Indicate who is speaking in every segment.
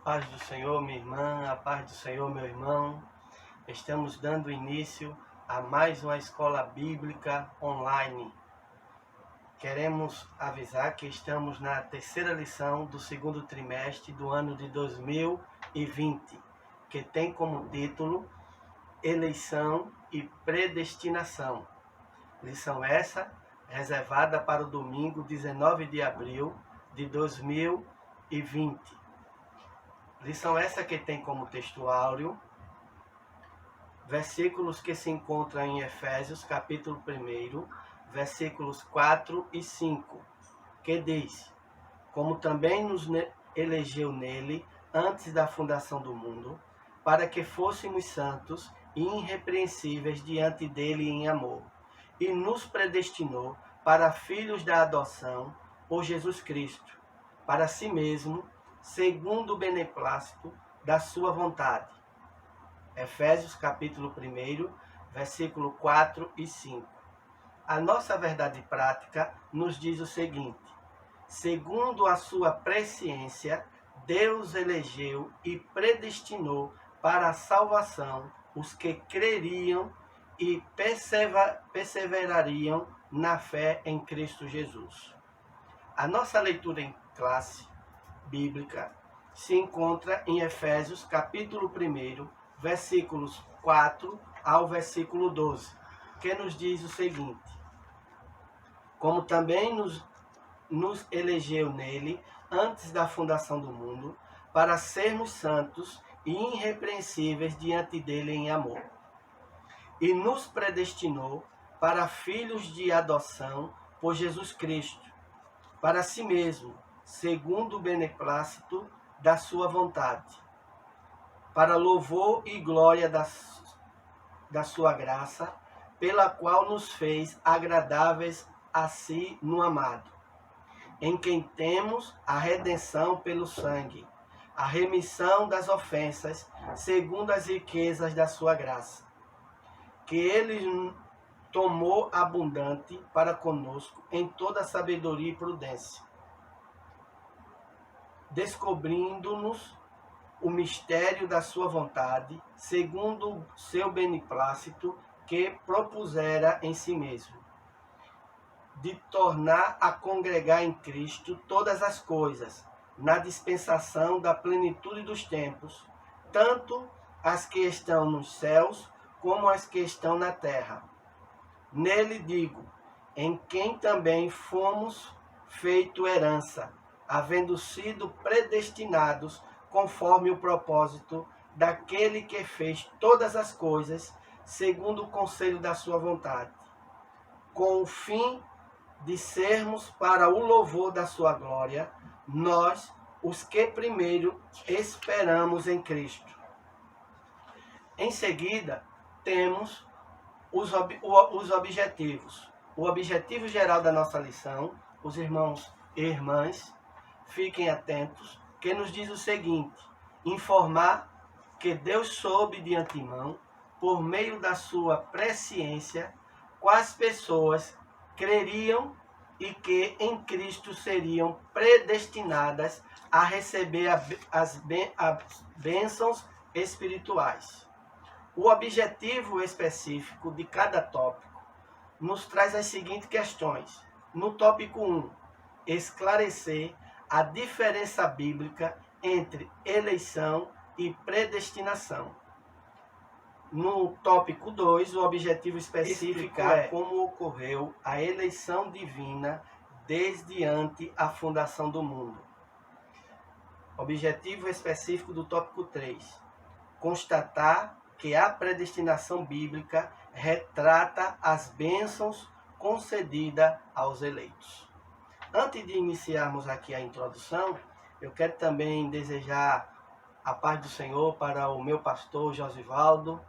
Speaker 1: paz do Senhor, minha irmã, a paz do Senhor, meu irmão. Estamos dando início a mais uma escola bíblica online. Queremos avisar que estamos na terceira lição do segundo trimestre do ano de 2020, que tem como título Eleição e Predestinação. Lição essa reservada para o domingo 19 de abril de 2020. Lição essa que tem como texto áureo versículos que se encontram em Efésios, capítulo 1, versículos 4 e 5, que diz: como também nos elegeu nele antes da fundação do mundo, para que fôssemos santos e irrepreensíveis diante dele em amor, e nos predestinou para filhos da adoção por Jesus Cristo, para si mesmo, segundo o beneplácito da sua vontade. Efésios capítulo 1, versículo 4 e 5. A nossa verdade prática nos diz o seguinte: segundo a sua presciência, Deus elegeu e predestinou para a salvação os que creriam e perseverariam na fé em Cristo Jesus. A nossa leitura em classe bíblica se encontra em Efésios capítulo 1, versículos 4 ao versículo 12, que nos diz o seguinte: como também nos elegeu nele antes da fundação do mundo, para sermos santos e irrepreensíveis diante dele em amor, e nos predestinou para filhos de adoção por Jesus Cristo, para si mesmo, segundo o beneplácito da sua vontade, para louvor e glória da sua graça, pela qual nos fez agradáveis a si no amado, em quem temos a redenção pelo sangue, a remissão das ofensas, segundo as riquezas da sua graça, que ele tomou abundante para conosco em toda sabedoria e prudência, descobrindo-nos o mistério da sua vontade, segundo o seu beneplácito que propusera em si mesmo, de tornar a congregar em Cristo todas as coisas, na dispensação da plenitude dos tempos, tanto as que estão nos céus como as que estão na terra. Nele digo, em quem também fomos feito herança, havendo sido predestinados conforme o propósito daquele que fez todas as coisas, segundo o conselho da sua vontade, com o fim de sermos para o louvor da sua glória, nós, os que primeiro esperamos em Cristo. Em seguida, temos os objetivos. O objetivo geral da nossa lição, os irmãos e irmãs, fiquem atentos, que nos diz o seguinte: informar que Deus soube de antemão, por meio da sua presciência, quais pessoas creriam e que em Cristo seriam predestinadas a receber as bênçãos espirituais. O objetivo específico de cada tópico nos traz as seguintes questões. No tópico 1, esclarecer a diferença bíblica entre eleição e predestinação. No tópico 2, o objetivo específico é como ocorreu a eleição divina desde ante a fundação do mundo. Objetivo específico do tópico 3, constatar que a predestinação bíblica retrata as bênçãos concedidas aos eleitos. Antes de iniciarmos aqui a introdução, eu quero também desejar a paz do Senhor para o meu pastor Josivaldo,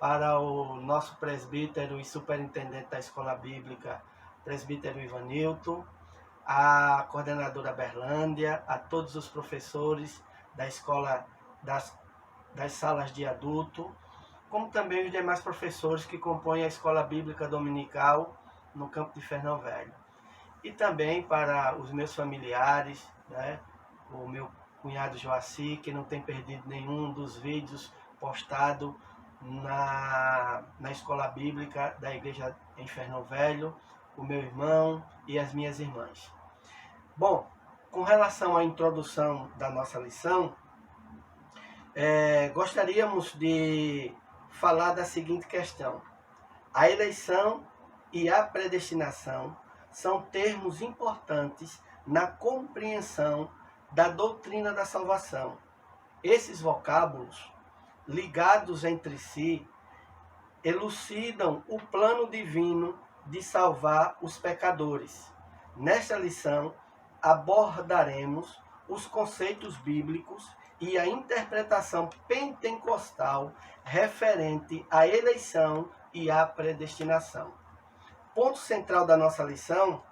Speaker 1: para o nosso presbítero e superintendente da Escola Bíblica, presbítero Ivanilton, a coordenadora Berlândia, a todos os professores da escola das salas de adulto, como também os demais professores que compõem a Escola Bíblica Dominical no campo de Fernão Velho. E também para os meus familiares, o meu cunhado Joaci, que não tem perdido nenhum dos vídeos postados na escola bíblica da igreja em Fernão Velho, o meu irmão e as minhas irmãs. Bom, com relação à introdução da nossa lição, gostaríamos de falar da seguinte questão. A eleição e a predestinação são termos importantes na compreensão da doutrina da salvação. Esses vocábulos, ligados entre si, elucidam o plano divino de salvar os pecadores. Nesta lição, abordaremos os conceitos bíblicos e a interpretação pentecostal referente à eleição e à predestinação. Ponto central da nossa lição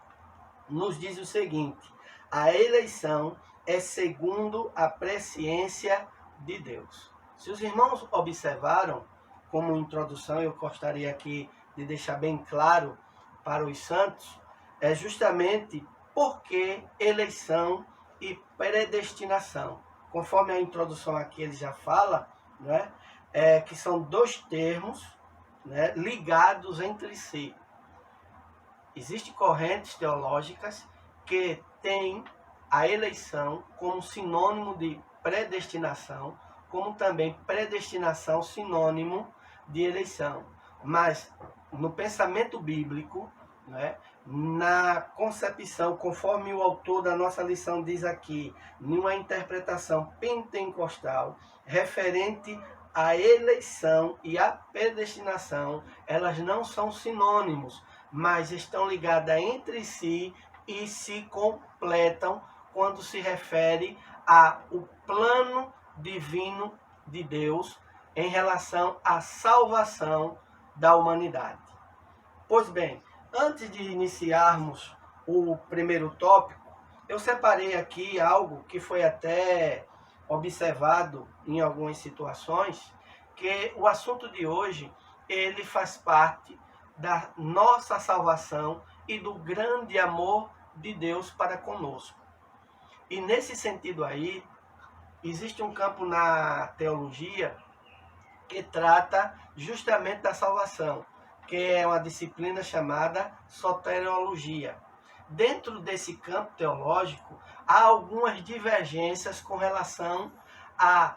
Speaker 1: nos diz o seguinte: a eleição é segundo a presciência de Deus. Se os irmãos observaram, como introdução, eu gostaria aqui de deixar bem claro para os santos, é justamente porque eleição e predestinação. Conforme a introdução aqui ele já fala, né, que são dois termos, né, ligados entre si. Existem correntes teológicas que têm a eleição como sinônimo de predestinação, como também predestinação sinônimo de eleição. Mas no pensamento bíblico, né, na concepção, conforme o autor da nossa lição diz aqui, numa interpretação pentecostal, referente à eleição e à predestinação, elas não são sinônimos, mas estão ligadas entre si e se completam quando se refere ao plano divino de Deus em relação à salvação da humanidade. Pois bem, antes de iniciarmos o primeiro tópico, eu separei aqui algo que foi até observado em algumas situações, que o assunto de hoje, ele faz parte da nossa salvação e do grande amor de Deus para conosco. E nesse sentido aí, existe um campo na teologia que trata justamente da salvação, que é uma disciplina chamada soteriologia. Dentro desse campo teológico, há algumas divergências com relação à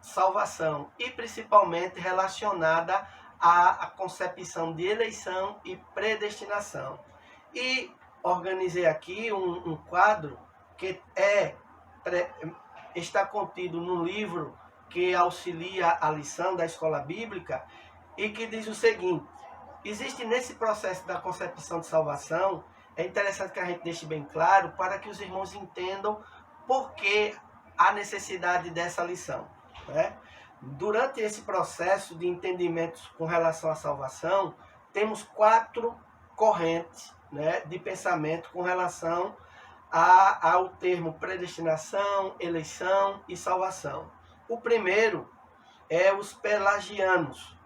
Speaker 1: salvação, e principalmente relacionada à concepção de eleição e predestinação. E organizei aqui um quadro que está contido no livro que auxilia a lição da escola bíblica e que diz o seguinte: existe nesse processo da concepção de salvação, é interessante que a gente deixe bem claro para que os irmãos entendam por que a necessidade dessa lição, né? Durante esse processo de entendimento com relação à salvação, temos 4 correntes, né, de pensamento com relação ao termo predestinação, eleição e salvação. O primeiro é os pelagianos,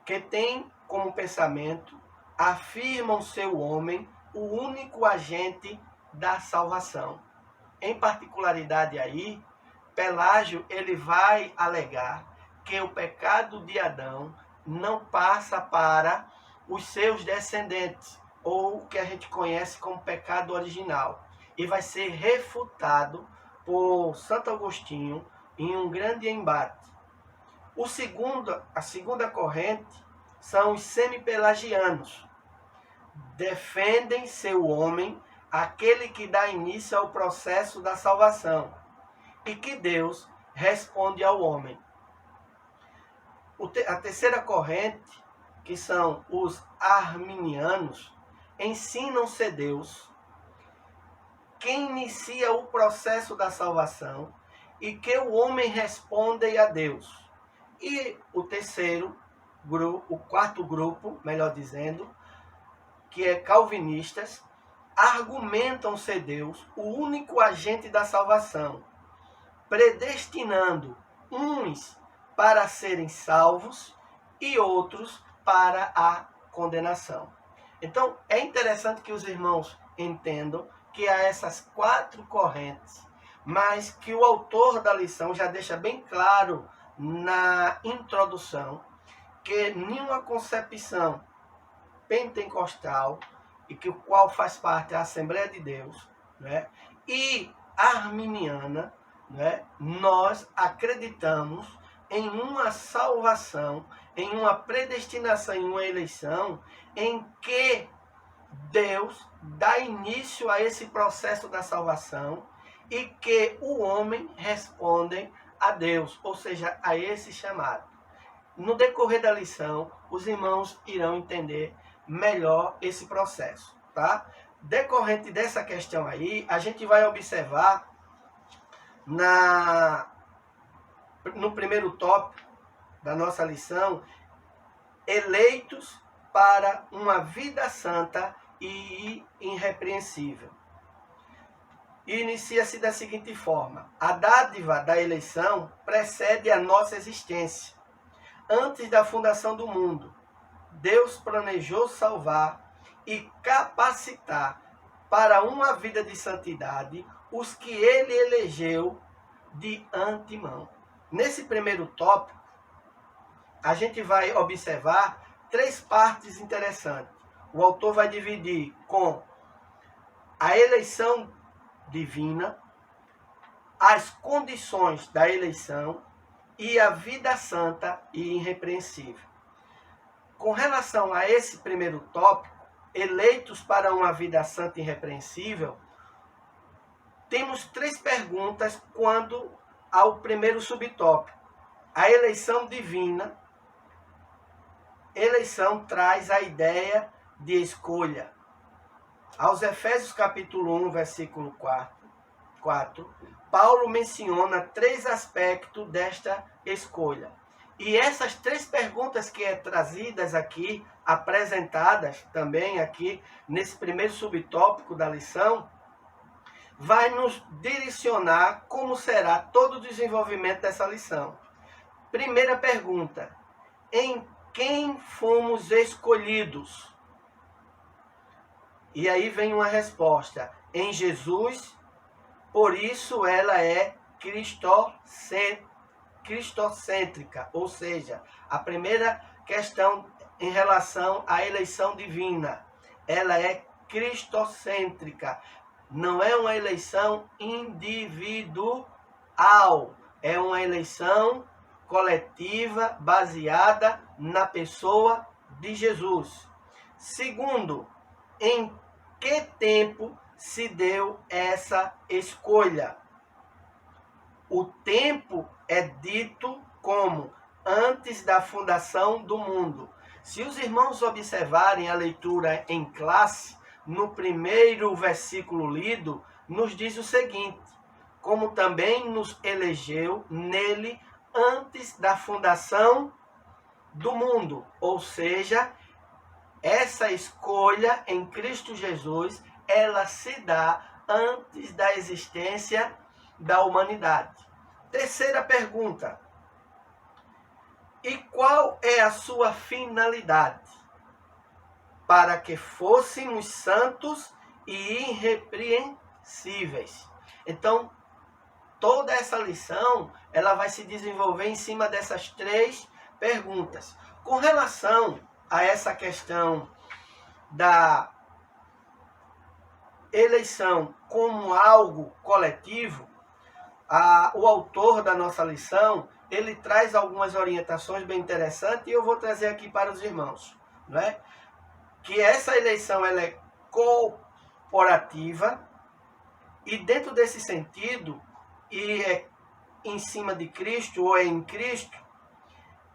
Speaker 1: que tem como pensamento, afirmam ser o homem o único agente da salvação. Em particularidade aí, Pelágio ele vai alegar que o pecado de Adão não passa para os seus descendentes, ou o que a gente conhece como pecado original, e vai ser refutado por Santo Agostinho em um grande embate. A segunda corrente são os semipelagianos. Defendem ser o homem aquele que dá início ao processo da salvação e que Deus responde ao homem. A terceira corrente, que são os arminianos, ensinam ser Deus quem inicia o processo da salvação e que o homem responde a Deus. E o quarto grupo, melhor dizendo, que é calvinistas, argumentam ser Deus o único agente da salvação, predestinando uns para serem salvos e outros para a condenação. Então, é interessante que os irmãos entendam que há essas 4 correntes, mas que o autor da lição já deixa bem claro na introdução que nenhuma concepção pentecostal, e que o qual faz parte da Assembleia de Deus, né, e arminiana, né, nós acreditamos em uma salvação, em uma predestinação, em uma eleição, em que Deus dá início a esse processo da salvação e que o homem responde a Deus, ou seja, a esse chamado. No decorrer da lição, os irmãos irão entender melhor esse processo, tá? Decorrente dessa questão aí, a gente vai observar no primeiro tópico da nossa lição, eleitos para uma vida santa e irrepreensível. E inicia-se da seguinte forma: a dádiva da eleição precede a nossa existência. Antes da fundação do mundo, Deus planejou salvar e capacitar para uma vida de santidade os que ele elegeu de antemão. Nesse primeiro tópico, a gente vai observar 3 partes interessantes. O autor vai dividir com a eleição divina, as condições da eleição e a vida santa e irrepreensível. Com relação a esse primeiro tópico, eleitos para uma vida santa e irrepreensível, temos 3 perguntas quando ao primeiro subtópico. A eleição divina. Eleição traz a ideia de escolha. Aos Efésios capítulo 1, versículo 4, Paulo menciona 3 aspectos desta escolha. E essas 3 perguntas que é trazidas aqui, apresentadas também aqui nesse primeiro subtópico da lição, vai nos direcionar como será todo o desenvolvimento dessa lição. Primeira pergunta: em quem fomos escolhidos? E aí vem uma resposta: em Jesus, por isso ela é cristocêntrica, ou seja, a primeira questão em relação à eleição divina, ela é cristocêntrica, não é uma eleição individual, é uma eleição coletiva baseada na pessoa de Jesus. Segundo, em que tempo se deu essa escolha? O tempo é dito como antes da fundação do mundo. Se os irmãos observarem a leitura em classe, no primeiro versículo lido, nos diz o seguinte: como também nos elegeu nele antes da fundação do mundo. Ou seja, essa escolha em Cristo Jesus, ela se dá antes da existência da humanidade. Terceira pergunta: e qual é a sua finalidade? Para que fôssemos santos e irrepreensíveis. Então, toda essa lição, ela vai se desenvolver em cima dessas 3 perguntas. Com relação a essa questão da eleição como algo coletivo, o autor da nossa lição, ele traz algumas orientações bem interessantes e eu vou trazer aqui para os irmãos, não é? Que essa eleição ela é corporativa e dentro desse sentido, e é em cima de Cristo ou é em Cristo,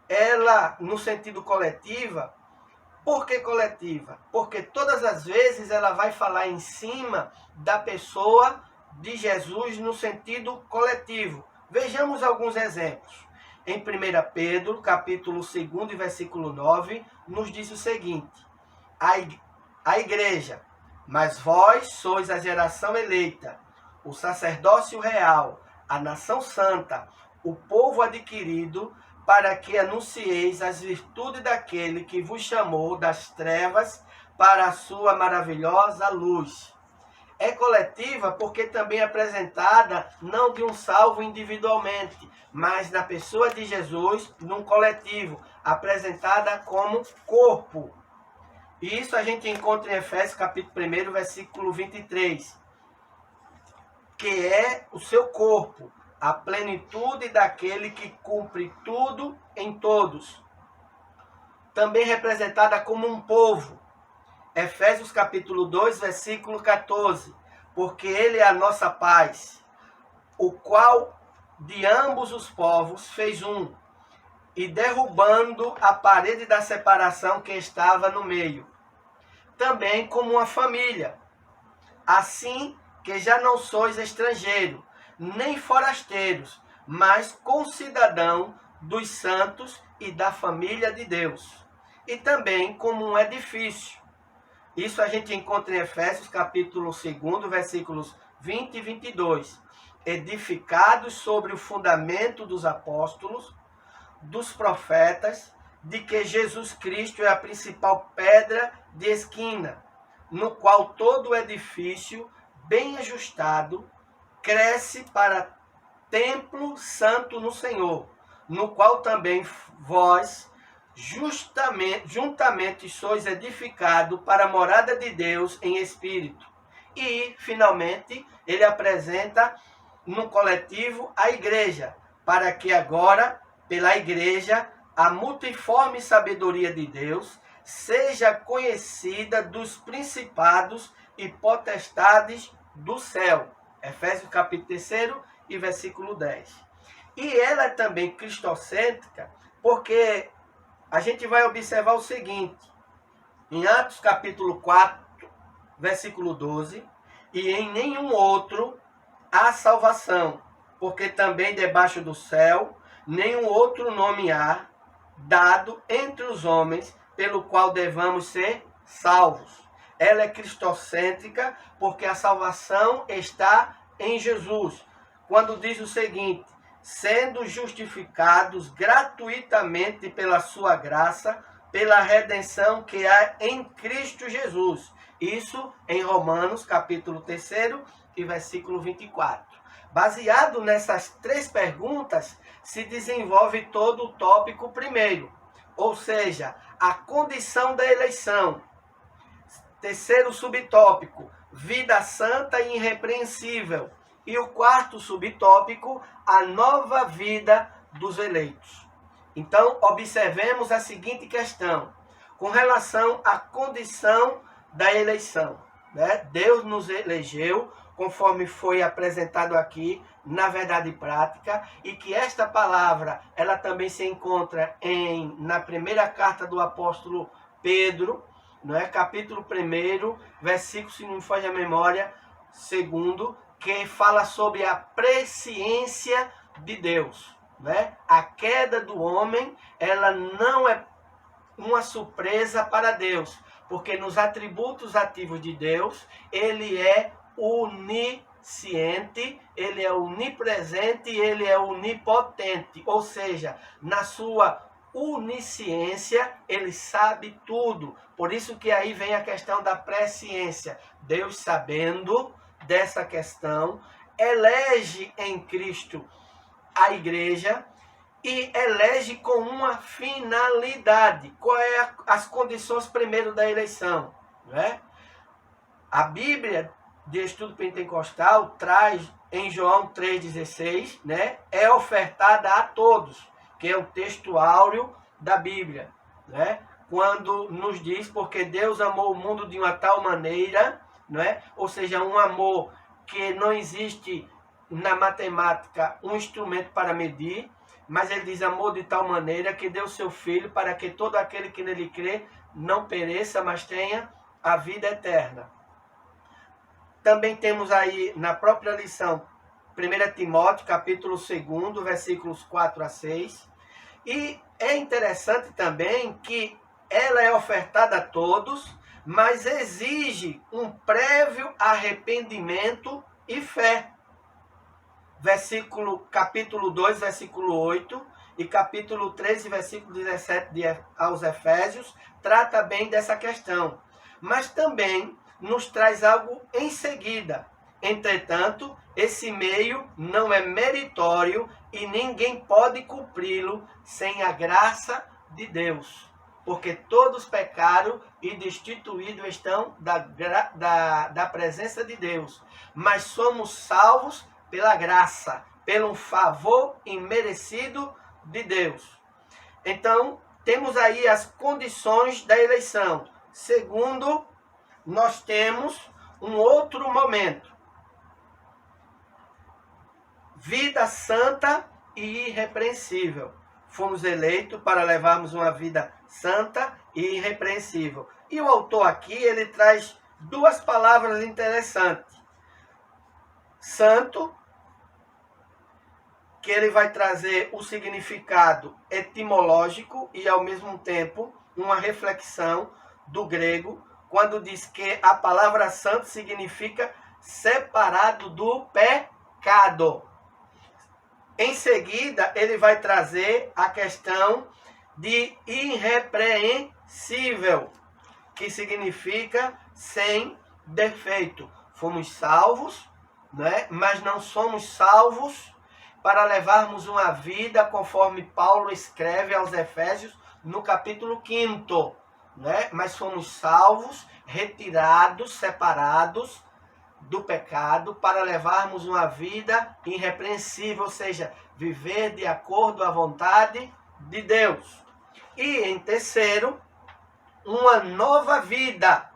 Speaker 1: ela no sentido coletiva. Por que coletiva? Porque todas as vezes ela vai falar em cima da pessoa de Jesus no sentido coletivo. Vejamos alguns exemplos. Em 1 Pedro, capítulo 2, versículo 9, nos diz o seguinte: a igreja, mas vós sois a geração eleita, o sacerdócio real, a nação santa, o povo adquirido, para que anuncieis as virtudes daquele que vos chamou das trevas para a sua maravilhosa luz. É coletiva porque também é apresentada não de um salvo individualmente, mas na pessoa de Jesus, num coletivo, apresentada como corpo. E isso a gente encontra em Efésios capítulo 1, versículo 23, que é o seu corpo, a plenitude daquele que cumpre tudo em todos. Também representada como um povo. Efésios capítulo 2, versículo 14. Porque ele é a nossa paz, o qual de ambos os povos fez um, e derrubando a parede da separação que estava no meio. Também como uma família. Assim que já não sois estrangeiro, nem forasteiros, mas concidadão dos santos e da família de Deus. E também como um edifício. Isso a gente encontra em Efésios capítulo 2, versículos 20 e 22. Edificados sobre o fundamento dos apóstolos, dos profetas, de que Jesus Cristo é a principal pedra de esquina, no qual todo o edifício, bem ajustado, cresce para templo santo no Senhor, no qual também vós juntamente sois edificados para a morada de Deus em espírito. E, finalmente, ele apresenta no coletivo a igreja, para que agora, pela igreja, a multiforme sabedoria de Deus seja conhecida dos principados e potestades do céu. Efésios capítulo 3 e versículo 10. E ela é também cristocêntrica, porque a gente vai observar o seguinte, em Atos capítulo 4, versículo 12, e em nenhum outro há salvação, porque também debaixo do céu nenhum outro nome há dado entre os homens pelo qual devamos ser salvos. Ela é cristocêntrica porque a salvação está em Jesus. Quando diz o seguinte, sendo justificados gratuitamente pela sua graça, pela redenção que há em Cristo Jesus. Isso em Romanos capítulo 3 e versículo 24. Baseado nessas três perguntas, se desenvolve todo o tópico primeiro, ou seja, a condição da eleição. Terceiro subtópico, vida santa e irrepreensível. E o quarto subtópico, a nova vida dos eleitos. Então, observemos a seguinte questão, com relação à condição da eleição. Né? Deus nos elegeu, conforme foi apresentado aqui, na verdade prática, e que esta palavra, ela também se encontra na primeira carta do apóstolo Pedro, não é? Capítulo 1, versículo, se não me falha a memória, 2, que fala sobre a presciência de Deus. Né? A queda do homem, ela não é uma surpresa para Deus, porque nos atributos ativos de Deus, ele é onisciente, ele é onipresente e ele é onipotente, ou seja, na sua onisciência, ele sabe tudo. Por isso que aí vem a questão da presciência. Deus, sabendo dessa questão, elege em Cristo a igreja e elege com uma finalidade. Qual é as condições primeiro da eleição? Né? A Bíblia de Estudo Pentecostal traz em João 3,16, né? É ofertada a todos, que é o texto áureo da Bíblia, né? Quando nos diz, porque Deus amou o mundo de uma tal maneira, né? Ou seja, um amor que não existe na matemática um instrumento para medir, mas ele diz amor de tal maneira que deu seu Filho para que todo aquele que nele crê não pereça, mas tenha a vida eterna. Também temos aí na própria lição 1 Timóteo, capítulo 2, versículos 4 a 6. E é interessante também que ela é ofertada a todos, mas exige um prévio arrependimento e fé. Capítulo 2, versículo 8 e capítulo 13, versículo 17 aos Efésios, trata bem dessa questão. Mas também nos traz algo em seguida. Entretanto, esse meio não é meritório e ninguém pode cumpri-lo sem a graça de Deus. Porque todos pecaram e destituídos estão da presença de Deus. Mas somos salvos pela graça, pelo favor imerecido de Deus. Então, temos aí as condições da eleição. Segundo, nós temos um outro momento. Vida santa e irrepreensível. Fomos eleitos para levarmos uma vida santa e irrepreensível. E o autor aqui, ele traz duas palavras interessantes. Santo, que ele vai trazer o significado etimológico e, ao mesmo tempo, uma reflexão do grego, quando diz que a palavra santo significa separado do pecado. Em seguida, ele vai trazer a questão de irrepreensível, que significa sem defeito. Fomos salvos, né? Mas não somos salvos para levarmos uma vida conforme Paulo escreve aos Efésios no capítulo 5, né? Mas fomos salvos, retirados, separados do pecado para levarmos uma vida irrepreensível, ou seja, viver de acordo à vontade de Deus. E em terceiro, uma nova vida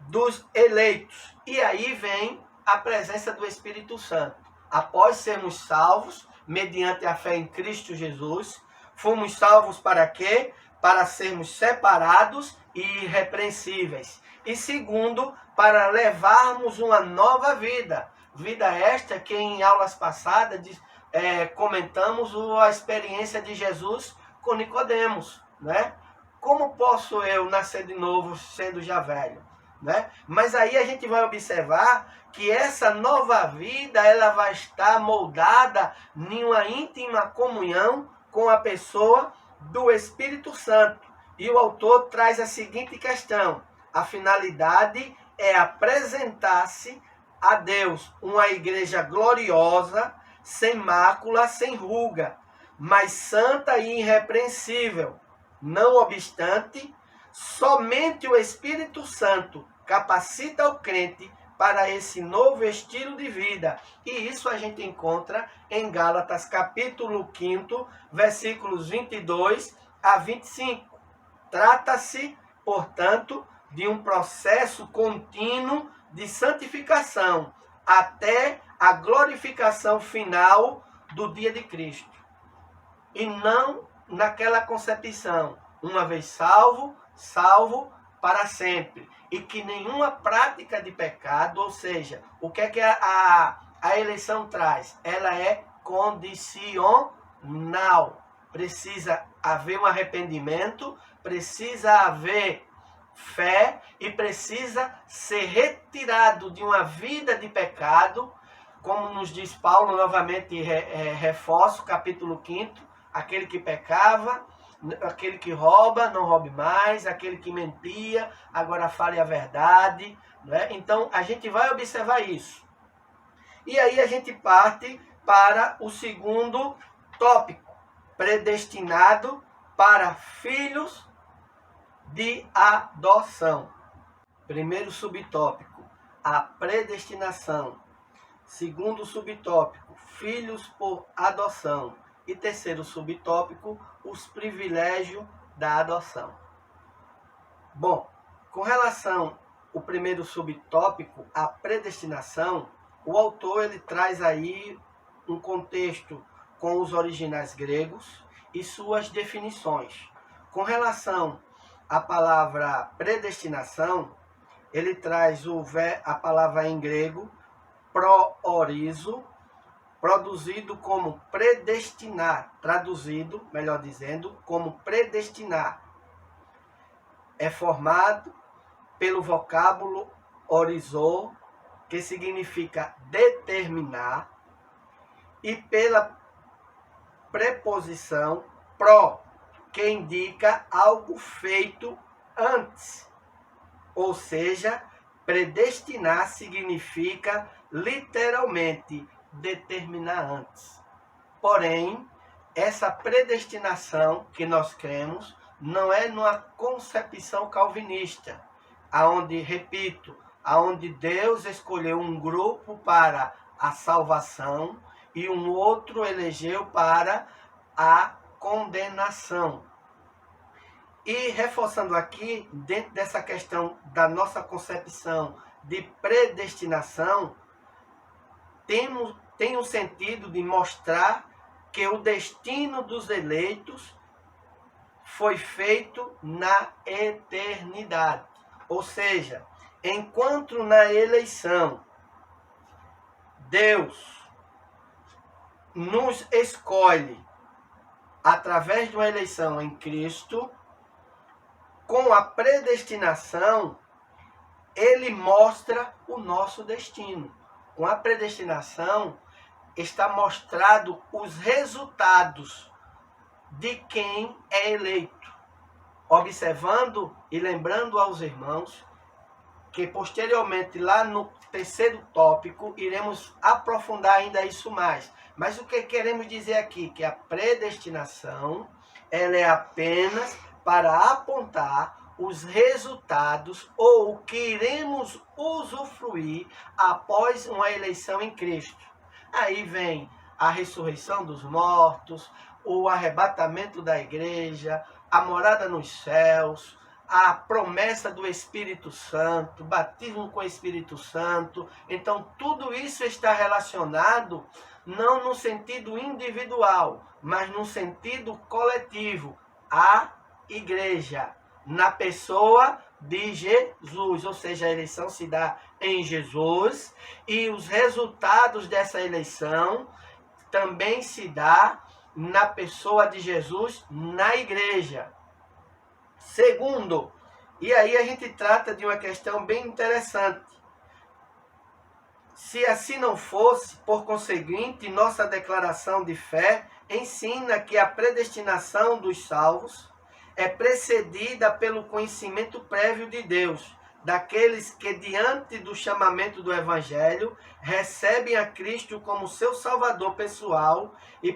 Speaker 1: dos eleitos. E aí vem a presença do Espírito Santo. Após sermos salvos, mediante a fé em Cristo Jesus, fomos salvos para quê? Para sermos separados e irrepreensíveis. E segundo, para levarmos uma nova vida. Vida esta que em aulas passadas comentamos a experiência de Jesus com Nicodemos, né? Como posso eu nascer de novo sendo já velho? Né? Mas aí a gente vai observar que essa nova vida ela vai estar moldada em uma íntima comunhão com a pessoa do Espírito Santo. E o autor traz a seguinte questão: a finalidade é apresentar-se a Deus uma igreja gloriosa, sem mácula, sem ruga, mas santa e irrepreensível. Não obstante, somente o Espírito Santo capacita o crente para esse novo estilo de vida. E isso a gente encontra em Gálatas capítulo 5, versículos 22 a 25. Trata-se, portanto, de um processo contínuo de santificação até a glorificação final do dia de Cristo. E não naquela concepção, uma vez salvo, salvo para sempre. E que nenhuma prática de pecado, ou seja, o que é que a eleição traz? Ela é condicional. Precisa haver um arrependimento, precisa haver fé e precisa ser retirado de uma vida de pecado, como nos diz Paulo, novamente reforço, capítulo 5, aquele que pecava, aquele que rouba, não roube mais, aquele que mentia, agora fale a verdade, né? Então a gente vai observar isso. E aí a gente parte para o segundo tópico, predestinado para filhos de adoção. Primeiro subtópico, a predestinação. Segundo subtópico, filhos por adoção. E terceiro subtópico, os privilégios da adoção. Bom, com relação ao primeiro subtópico, a predestinação, o autor ele traz aí um contexto com os originais gregos e suas definições. Com relação à palavra predestinação, ele traz a palavra em grego proorizo, produzido como predestinar, traduzido, melhor dizendo, como predestinar. É formado pelo vocábulo orizou, que significa determinar, e pela preposição pro, que indica algo feito antes, ou seja, Predestinar significa literalmente determinar antes. Porém, essa predestinação que nós cremos não é numa concepção calvinista, aonde, repito, aonde Deus escolheu um grupo para a salvação e um outro elegeu para a condenação. E reforçando aqui, dentro dessa questão da nossa concepção de predestinação, tem o sentido de mostrar que o destino dos eleitos foi feito na eternidade. Ou seja, enquanto na eleição Deus nos escolhe através de uma eleição em Cristo, com a predestinação, ele mostra o nosso destino. Com a predestinação, está mostrado os resultados de quem é eleito. Observando e lembrando aos irmãos que posteriormente, lá no terceiro tópico, iremos aprofundar ainda isso mais. Mas o que queremos dizer aqui? Que a predestinação, ela é apenas para apontar os resultados ou o que iremos usufruir após uma eleição em Cristo. Aí vem a ressurreição dos mortos, o arrebatamento da igreja, a morada nos céus, a promessa do Espírito Santo, batismo com o Espírito Santo. Então, tudo isso está relacionado não no sentido individual, mas no sentido coletivo, a igreja, na pessoa de Jesus, ou seja, a eleição se dá em Jesus e os resultados dessa eleição também se dá na pessoa de Jesus, na igreja. Segundo, e aí a gente trata de uma questão bem interessante. Se assim não fosse, por conseguinte, nossa declaração de fé ensina que a predestinação dos salvos é precedida pelo conhecimento prévio de Deus, daqueles que, diante do chamamento do Evangelho, recebem a Cristo como seu Salvador pessoal e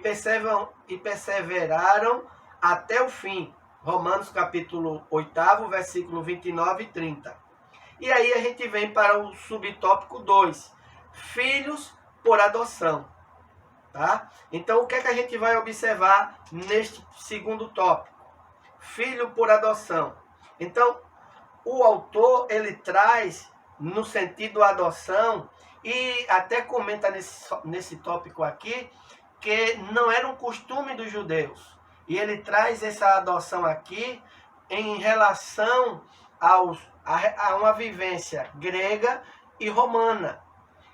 Speaker 1: perseveraram até o fim. Romanos capítulo 8, versículo 29 e 30. E aí a gente vem para o subtópico 2, filhos por adoção. Tá? Então o que é que a gente vai observar neste segundo tópico? Filho por adoção. Então, o autor, ele traz no sentido adoção e até comenta nesse tópico aqui que não era um costume dos judeus. E ele traz essa adoção aqui em relação a uma vivência grega e romana.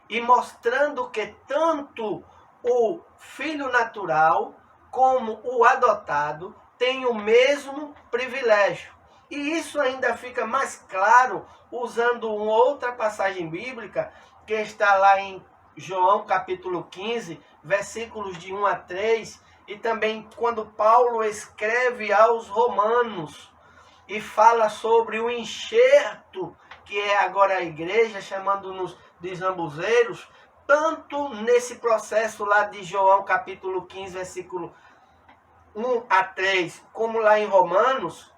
Speaker 1: E mostrando que tanto o filho natural como o adotado têm o mesmo privilégio. E isso ainda fica mais claro usando uma outra passagem bíblica que está lá em João capítulo 15, versículos de 1 a 3, e também quando Paulo escreve aos romanos e fala sobre o enxerto, que é agora a igreja, chamando-nos de zambuzeiros, tanto nesse processo lá de João capítulo 15, versículo 1 a 3, como lá em Romanos,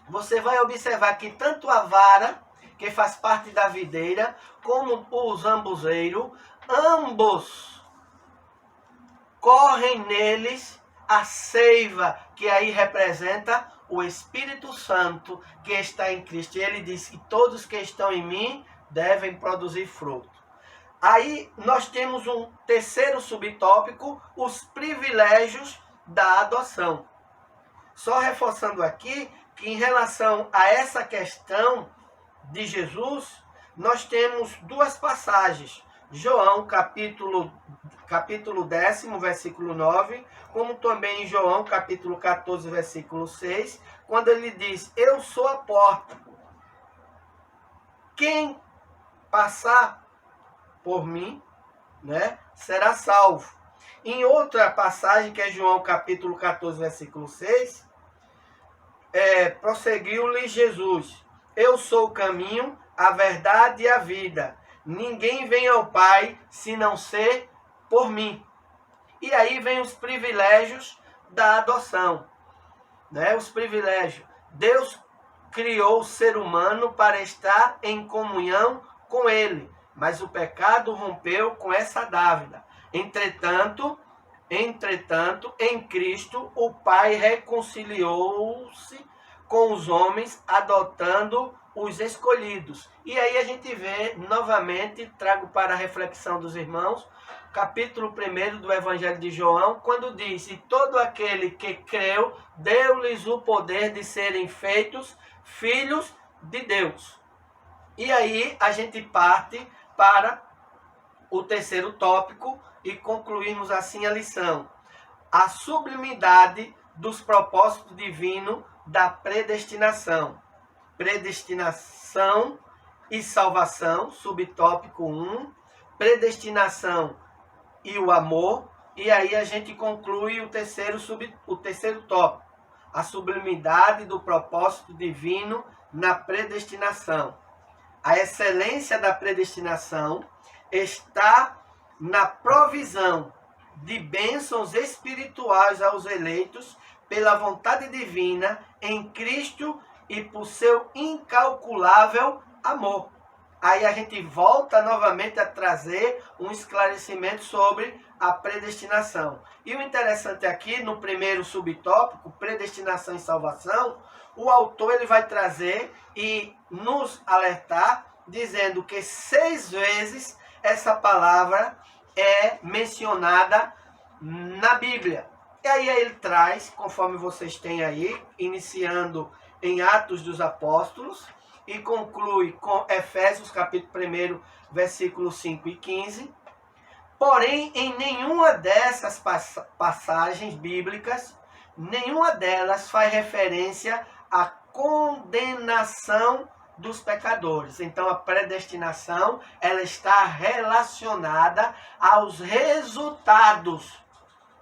Speaker 1: você vai observar que tanto a vara, que faz parte da videira, como o zambuzeiro, ambos correm neles a seiva, que aí representa o Espírito Santo que está em Cristo. E ele diz que todos que estão em mim devem produzir fruto. Aí nós temos um terceiro subtópico, os privilégios da adoção. Só reforçando aqui que em relação a essa questão de Jesus, nós temos duas passagens. João, capítulo 10, versículo 9, como também em João, capítulo 14, versículo 6, quando ele diz, eu sou a porta. Quem passar por mim, né, será salvo. Em outra passagem, que é João, capítulo 14, versículo 6, prosseguiu-lhe Jesus, eu sou o caminho, a verdade e a vida. Ninguém vem ao Pai se não ser por mim. E aí vem os privilégios da adoção, né? Os privilégios. Deus criou o ser humano para estar em comunhão com ele, mas o pecado rompeu com essa dávila. Entretanto, em Cristo, o Pai reconciliou-se com os homens, adotando os escolhidos. E aí a gente vê, novamente, trago para a reflexão dos irmãos, capítulo 1 do Evangelho de João, quando diz: e todo aquele que creu, deu-lhes o poder de serem feitos filhos de Deus. E aí a gente parte para o terceiro tópico e concluirmos assim a lição. A sublimidade dos propósitos divinos da predestinação. Predestinação e salvação, subtópico 1. Predestinação e o amor. E aí a gente conclui o terceiro tópico. A sublimidade do propósito divino na predestinação. A excelência da predestinação está na provisão de bênçãos espirituais aos eleitos pela vontade divina em Cristo e por seu incalculável amor. Aí a gente volta novamente a trazer um esclarecimento sobre a predestinação. E o interessante aqui, no primeiro subtópico, predestinação e salvação, o autor ele vai trazer e nos alertar, dizendo que 6 vezes essa palavra é mencionada na Bíblia. E aí ele traz, conforme vocês têm aí, iniciando em Atos dos Apóstolos, e conclui com Efésios capítulo 1, versículos 5 e 15. Porém, em nenhuma dessas passagens bíblicas, nenhuma delas faz referência à condenação dos pecadores. Então, a predestinação, ela está relacionada aos resultados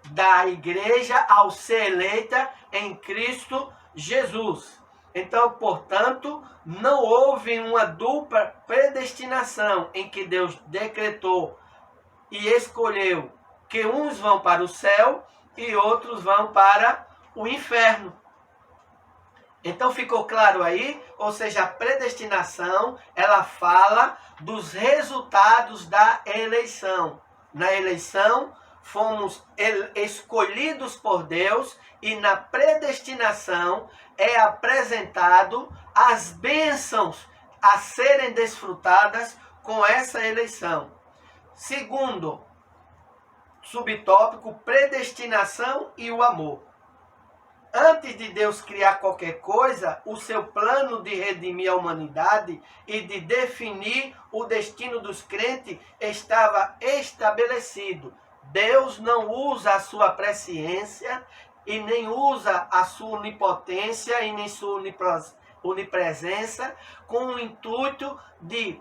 Speaker 1: da igreja ao ser eleita em Cristo Jesus. Então, portanto, não houve uma dupla predestinação em que Deus decretou e escolheu que uns vão para o céu e outros vão para o inferno. Então ficou claro aí? Ou seja, a predestinação, ela fala dos resultados da eleição. Na eleição, fomos escolhidos por Deus e na predestinação é apresentado as bênçãos a serem desfrutadas com essa eleição. Segundo subtópico, predestinação e o amor. Antes de Deus criar qualquer coisa, o seu plano de redimir a humanidade e de definir o destino dos crentes estava estabelecido. Deus não usa a sua presciência e nem usa a sua onipotência e nem sua onipresença com o intuito de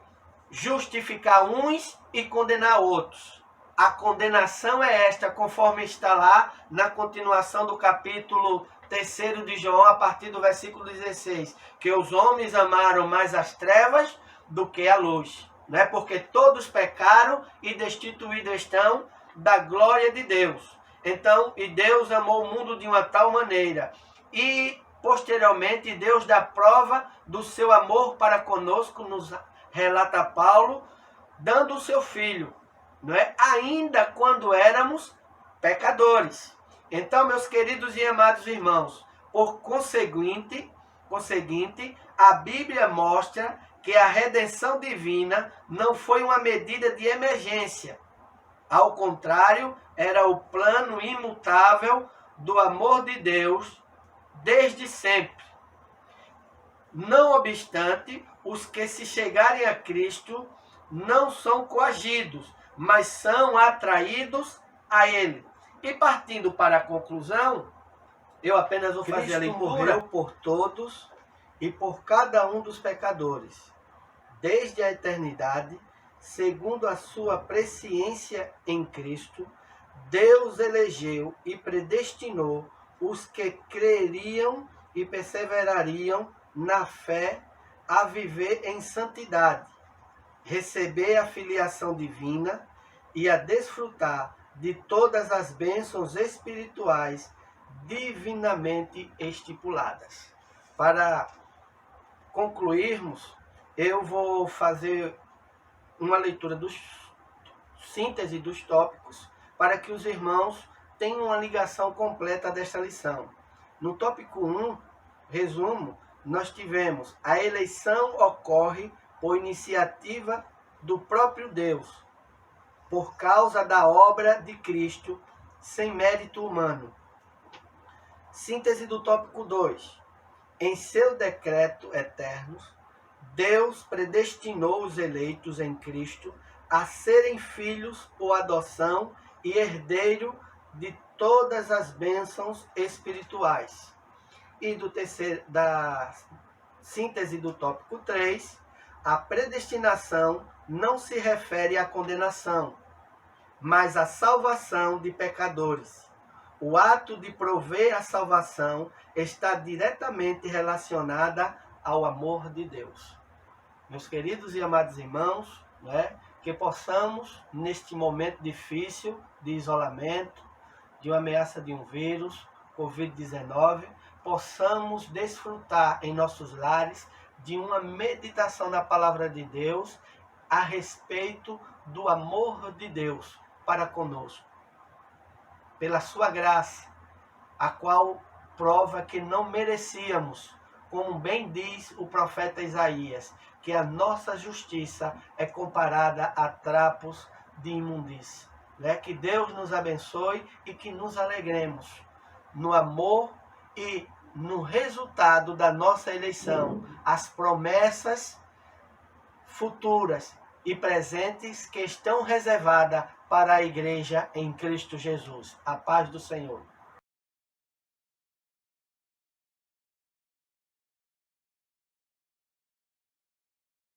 Speaker 1: justificar uns e condenar outros. A condenação é esta, conforme está lá na continuação do capítulo 3 de João, a partir do versículo 16, que os homens amaram mais as trevas do que a luz, né? Porque todos pecaram e destituídos estão da glória de Deus. Então, e Deus amou o mundo de uma tal maneira. E, posteriormente, Deus dá prova do seu amor para conosco, nos relata Paulo, dando o seu Filho, não é? Ainda quando éramos pecadores. Então, meus queridos e amados irmãos, por conseguinte, a Bíblia mostra que a redenção divina não foi uma medida de emergência. Ao contrário, era o plano imutável do amor de Deus desde sempre. Não obstante, os que se chegarem a Cristo não são coagidos, mas são atraídos a Ele. E partindo para a conclusão, eu apenas vou fazer a leitura. Morreu por todos e por cada um dos pecadores, desde a eternidade, segundo a sua presciência em Cristo, Deus elegeu e predestinou os que creriam e perseverariam na fé a viver em santidade, receber a filiação divina e a desfrutar de todas as bênçãos espirituais divinamente estipuladas. Para concluirmos, eu vou fazer uma leitura síntese dos tópicos para que os irmãos tenham uma ligação completa desta lição. No tópico 1, resumo, nós tivemos: a eleição ocorre por iniciativa do próprio Deus, por causa da obra de Cristo, sem mérito humano. Síntese do tópico 2. Em seu decreto eterno, Deus predestinou os eleitos em Cristo a serem filhos por adoção e herdeiro de todas as bênçãos espirituais. E da síntese do tópico 3, a predestinação não se refere à condenação, mas à salvação de pecadores. O ato de prover a salvação está diretamente relacionada ao amor de Deus. Meus queridos e amados irmãos, que possamos, neste momento difícil de isolamento, de uma ameaça de um vírus, Covid-19, possamos desfrutar em nossos lares de uma meditação na palavra de Deus a respeito do amor de Deus para conosco. Pela sua graça, a qual prova que não merecíamos, como bem diz o profeta Isaías, que a nossa justiça é comparada a trapos de imundícia. Que Deus nos abençoe e que nos alegremos no amor e no resultado da nossa eleição, as promessas futuras e presentes que estão reservadas para a igreja em Cristo Jesus. A paz do Senhor.